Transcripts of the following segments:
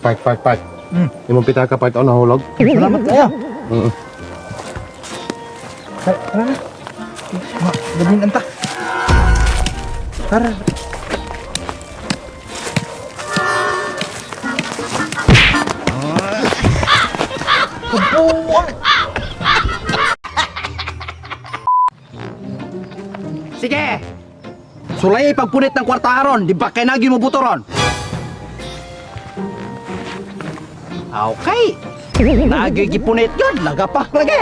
Park. Imong pita ka part on nahulog. Salamat kayo. Tara na. Gabin anta. Tara. Sige! Sulay pagpunit ng kwartaharon, di ba kay naging mo butoron? Okay. Nagigipunit yun, nagapak lagi.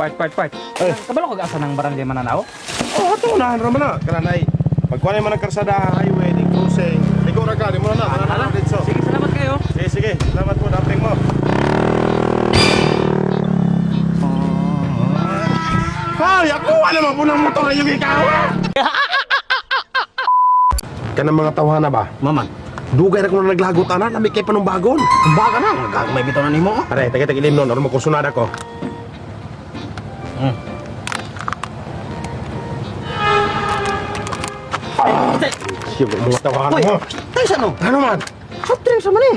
Part. Kabalo ko asa ng barangay Mananao? Oh, ito unahan raman na. Kananay. Pagkuhan mo ng karsada, highway, di cruising. Ligo na ka, di mo na na. Sige, salamat kayo. Sige. Salamat po, dating mo. Ay, ako wala mo po ng motor na yung ikaw. Kanang mga tawhana ba? Maman, Dugay na kung naglagot na, nami kay panong bagon. baga na, gagmay bitaw na nimo. Aray, taga-tagilim nun, ano mo kursunada ko. Siya, mga tawhana Hoy, mo. tayo sa no? Ano man? Soft drinks naman eh.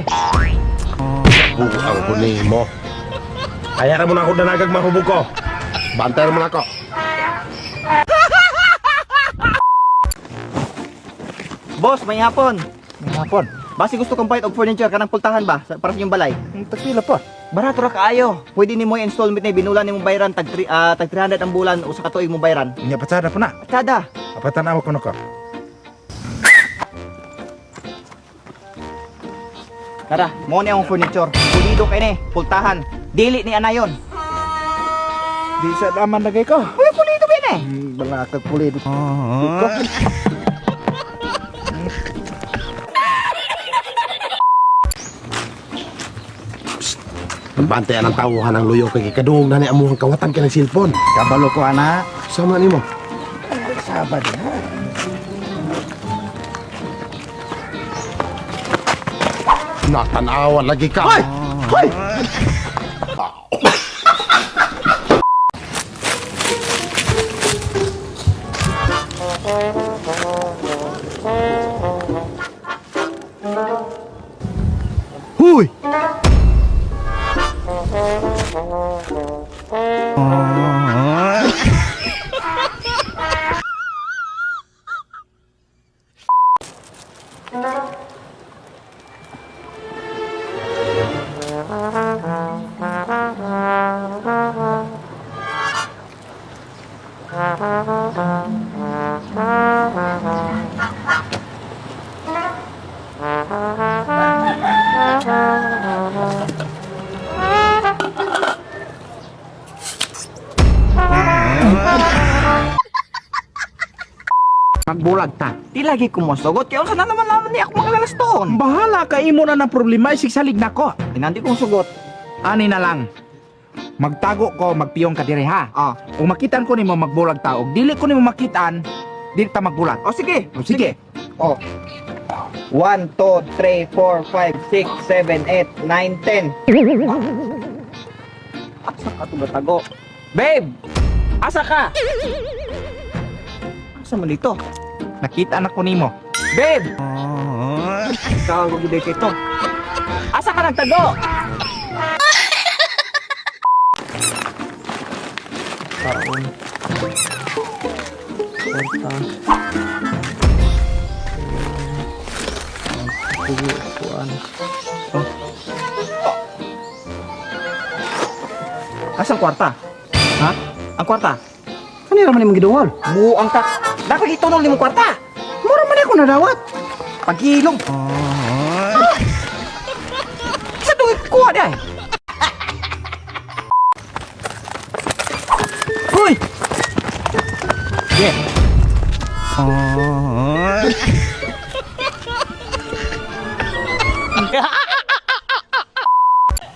Ang kunin mo. Ayaran mo na ako danagag mahubog ko. Bantayan mo na ako. Boss, may hapon. May hapon. Basi gusto kong bayad og furniture kanang pultahan ba para sa inyong balay. Takila pa. Barato ra kaayo. Pwede nimo i-installment na binulan nimo bayaran tag 300 ang bulan o sa katuig mo bayaran. Nya patsada po na. Kada. Apatan ako kuno ko. Tara, mo ni ang furniture. Pulido kay ni, pultahan. Dili ni anayon. Di sa daman lagay ko. Uy, pulido ba ni? Balakag pulido. Bantayan ang tawuhan ng luyo kay kadungog na ni amuhang kawatan ka ng silpon. Kabalo ko ana. Sama ni mo. Sabad na. Natanawan lagi ka. Hoy! Hoy! Huy! Magbulag ta. Di lagi ko mosugot. Kaya saan na naman niya ako mga lalaston. Bahala ka imo na ng problema isig salig nako. Inandi kong sugot. Ani na lang. Magtago ko, magpiyong ka dire ha. Ah. Kung makitan ko nimo magbulag ta og dili ko nimo makitaan, dili ta magbulag. O sige. O sige. O. 1, 2, 3, 4, 5, 6, 7, 8, 9, 10. Asa ka ito batago? Babe! Asa ka? Asa mo dito? Nakita na ko nimo. Babe! Ikaw ang gugiday kito. Asa ka nagtago? Taon. Kwarta. Kuan. Oh. Asang kwarta? Ha? Ang kwarta? Kanira man imong giduwal? Buang ta. Dapat itunol nimo kwarta. Mura man ako nadawat. Pagilong. Sa duit ko ada. Hoy. Yeah.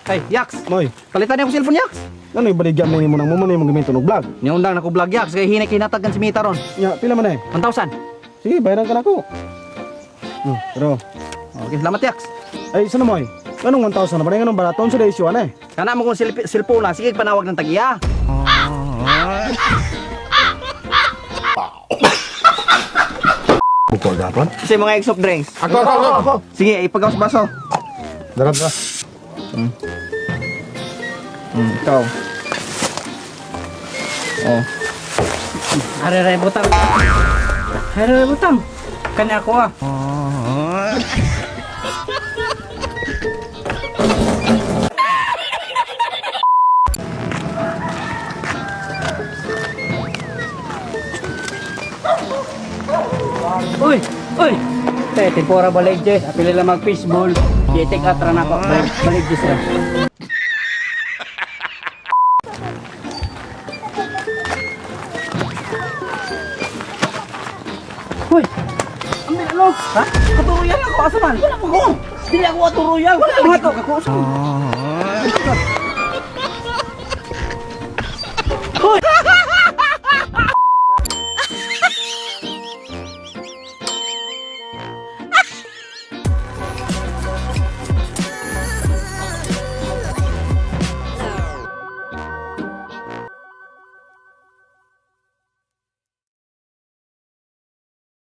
Hey, Yaks. Moy, Palitan niya ko cellphone, Yaks. ano yung baligyan mo nang mo yung gamitin og vlog? Niundang na ko vlog, Yaks. Kaya hinay kinatagan si Mita ron. Ya, pila man eh. 1,000. Sige, bayaran ka na ako. Pero, Okay, salamat Yaks. ay, sana mo eh. Anong 1,000 na ba? Anong baraton sa issue na eh. Kana mo kung cellphone na, sige panawag ng tagiya. Bukol dapat. Kasi mga soft drinks. Ako. Sige, ipagawas baso. Darat ba? Ikaw. Oh. Are butang. Are butang. Kanya ako ah. Uy, uy. Tempora balik Jess. Apili lang mag fishball. Jetek atra na ako. Balik Jess ra. Hoy! Ambil ano? Ha? Katuruyan ako. Asa man? Wala ko. Dili ako katuruyan. Wala ko. Ako.